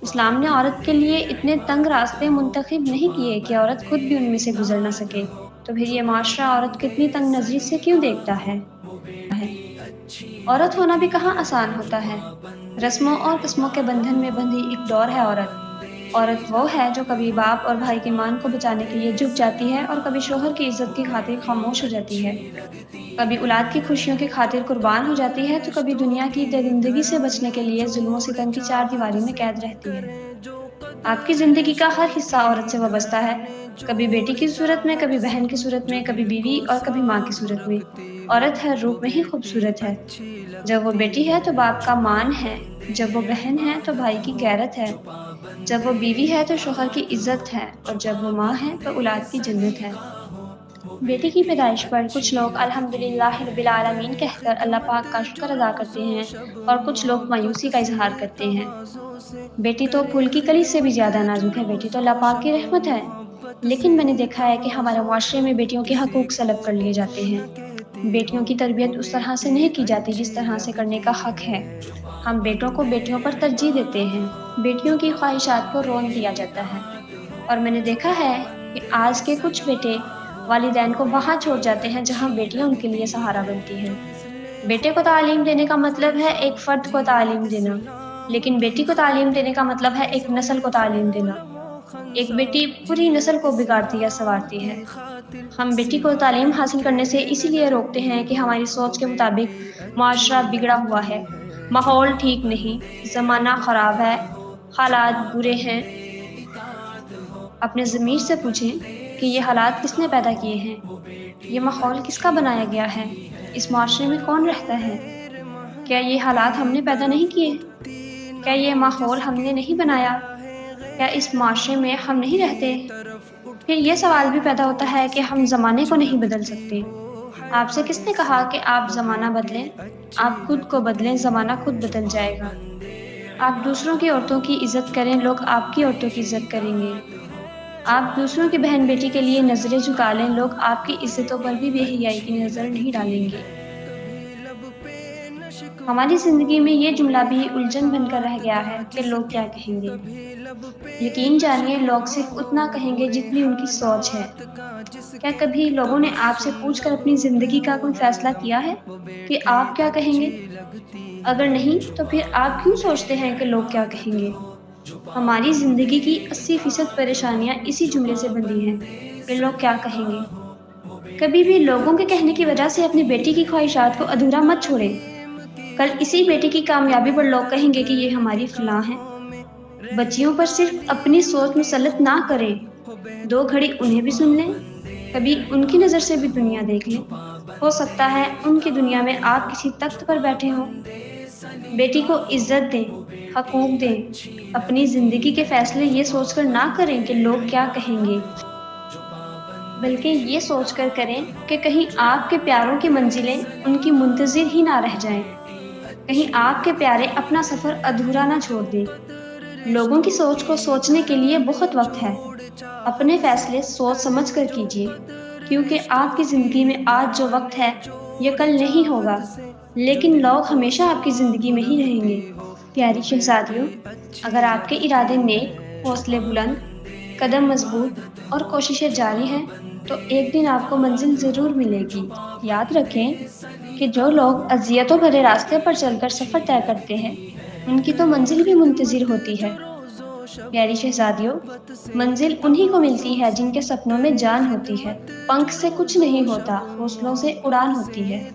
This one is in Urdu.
اسلام نے عورت کے لیے اتنے تنگ راستے منتخب نہیں کیے کہ عورت خود بھی ان میں سے گزر نہ سکے، تو پھر یہ معاشرہ عورت کو اتنی تنگ نظری سے کیوں دیکھتا ہے؟ عورت ہونا بھی کہاں آسان ہوتا ہے۔ رسموں اور قسموں کے بندھن میں بندھی ایک ڈور ہے عورت۔ عورت وہ ہے جو کبھی باپ اور بھائی کی مان کو بچانے کے لیے جھک جاتی ہے اور کبھی شوہر کی عزت کی خاطر خاموش ہو جاتی ہے، کبھی اولاد کی خوشیوں کی خاطر قربان ہو جاتی ہے، تو کبھی دنیا کی درندگی سے بچنے کے لیے ظلم و ستم کی چار دیواری میں قید رہتی ہے۔ آپ کی زندگی کا ہر حصہ عورت سے وابستہ ہے، کبھی بیٹی کی صورت میں، کبھی بہن کی صورت میں، کبھی بیوی اور کبھی ماں کی صورت میں۔ عورت ہر روپ میں ہی خوبصورت ہے۔ جب وہ بیٹی ہے تو باپ کا مان ہے، جب وہ بہن ہے تو بھائی کی غیرت ہے، جب وہ بیوی ہے تو شوہر کی عزت ہے، اور جب وہ ماں ہے تو اولاد کی جنت ہے۔ بیٹی کی پیدائش پر کچھ لوگ الحمدللہ رب العالمین کہہ کر اللہ پاک کا شکر ادا کرتے ہیں اور کچھ لوگ مایوسی کا اظہار کرتے ہیں۔ بیٹی تو پھول کی کلی سے بھی زیادہ نازک ہے، بیٹی تو اللہ پاک کی رحمت ہے۔ لیکن میں نے دیکھا ہے کہ ہمارے معاشرے میں بیٹیوں کے حقوق سلب کر لیے جاتے ہیں۔ بیٹیوں کی تربیت اس طرح سے نہیں کی جاتی جس طرح سے کرنے کا حق ہے۔ ہم بیٹوں کو بیٹیوں پر ترجیح دیتے ہیں، بیٹیوں کی خواہشات کو رون دیا جاتا ہے، اور میں نے دیکھا ہے کہ آج کے کچھ بیٹے والدین کو وہاں چھوڑ جاتے ہیں جہاں بیٹیاں ان کے لیے سہارا بنتی ہیں۔ بیٹے کو تعلیم دینے کا مطلب ہے ایک فرد کو تعلیم دینا، لیکن بیٹی کو تعلیم دینے کا مطلب ہے ایک نسل کو تعلیم دینا۔ ایک بیٹی پوری نسل کو بگاڑتی یا سنوارتی ہے۔ ہم بیٹی کو تعلیم حاصل کرنے سے اسی لیے روکتے ہیں کہ ہماری سوچ کے مطابق معاشرہ بگڑا ہوا ہے، ماحول ٹھیک نہیں، زمانہ خراب ہے، حالات برے ہیں۔ اپنے ضمیر سے پوچھیں کہ یہ حالات کس نے پیدا کیے ہیں؟ یہ ماحول کس کا بنایا گیا ہے؟ اس معاشرے میں کون رہتا ہے؟ کیا یہ حالات ہم نے پیدا نہیں کیے؟ کیا یہ ماحول ہم نے نہیں بنایا؟ کیا اس معاشرے میں ہم نہیں رہتے؟ پھر یہ سوال بھی پیدا ہوتا ہے کہ ہم زمانے کو نہیں بدل سکتے۔ آپ سے کس نے کہا کہ آپ زمانہ بدلیں؟ آپ خود کو بدلیں، زمانہ خود بدل جائے گا۔ آپ دوسروں کی عورتوں کی عزت کریں، لوگ آپ کی عورتوں کی عزت کریں گے۔ آپ دوسروں کی بہن بیٹی کے لیے نظریں جھکا لیں، لوگ آپ کی عزتوں پر بھی بے حیائی کی نظر نہیں ڈالیں گے۔ ہماری زندگی میں یہ جملہ بھی الجھن بن کر رہ گیا ہے کہ لوگ کیا کہیں گے۔ یقین جانیے لوگ صرف اتنا کہیں گے جتنی ان کی سوچ ہے۔ کیا کبھی لوگوں نے آپ سے پوچھ کر اپنی زندگی کا کوئی فیصلہ کیا ہے کہ آپ کیا کہیں گے؟ اگر نہیں تو پھر آپ کیوں سوچتے ہیں کہ لوگ کیا کہیں گے؟ ہماری زندگی کی 80% پریشانیاں اسی جملے سے بندھی ہیں کہ لوگ کیا کہیں گے۔ کبھی بھی لوگوں کے کہنے کی وجہ سے اپنی بیٹی کی خواہشات کو ادھورا مت چھوڑیں۔ کل اسی بیٹی کی کامیابی پر لوگ کہیں گے کہ یہ ہماری فلاں ہے۔ بچیوں پر صرف اپنی سوچ مسلط نہ کریں، 2 گھڑی انہیں بھی سن لیں، کبھی ان کی نظر سے بھی دنیا دیکھ لیں۔ ہو سکتا ہے ان کی دنیا میں آپ کسی تخت پر بیٹھے ہوں۔ بیٹی کو عزت دیں، حقوق دیں، اپنی زندگی کے فیصلے یہ سوچ کر نہ کریں کہ لوگ کیا کہیں گے، بلکہ یہ سوچ کر کریں کہ کہیں آپ کے پیاروں کی منزلیں ان کی منتظر ہی نہ رہ جائیں، کہیں آپ کے پیارے اپنا سفر ادھورا نہ چھوڑ دیں۔ لوگوں کی سوچ کو سوچنے کے لیے بہت وقت ہے۔ اپنے فیصلے سوچ سمجھ کر کیجیے، کیونکہ آپ کی زندگی میں آج جو وقت ہے یہ کل نہیں ہوگا، لیکن لوگ ہمیشہ آپ کی زندگی میں ہی رہیں گے۔ پیاری شہزادیوں، اگر آپ کے ارادے نیک، حوصلے بلند، قدم مضبوط اور کوششیں جاری ہیں تو ایک دن آپ کو منزل ضرور ملے گی۔ یاد رکھیں کہ جو لوگ اذیتوں بھرے راستے پر چل کر سفر طے کرتے ہیں ان کی تو منزل بھی منتظر ہوتی ہے۔ پیاری شہزادیوں، منزل انہی کو ملتی ہے جن کے سپنوں میں جان ہوتی ہے۔ پنکھ سے کچھ نہیں ہوتا، حوصلوں سے اڑان ہوتی ہے۔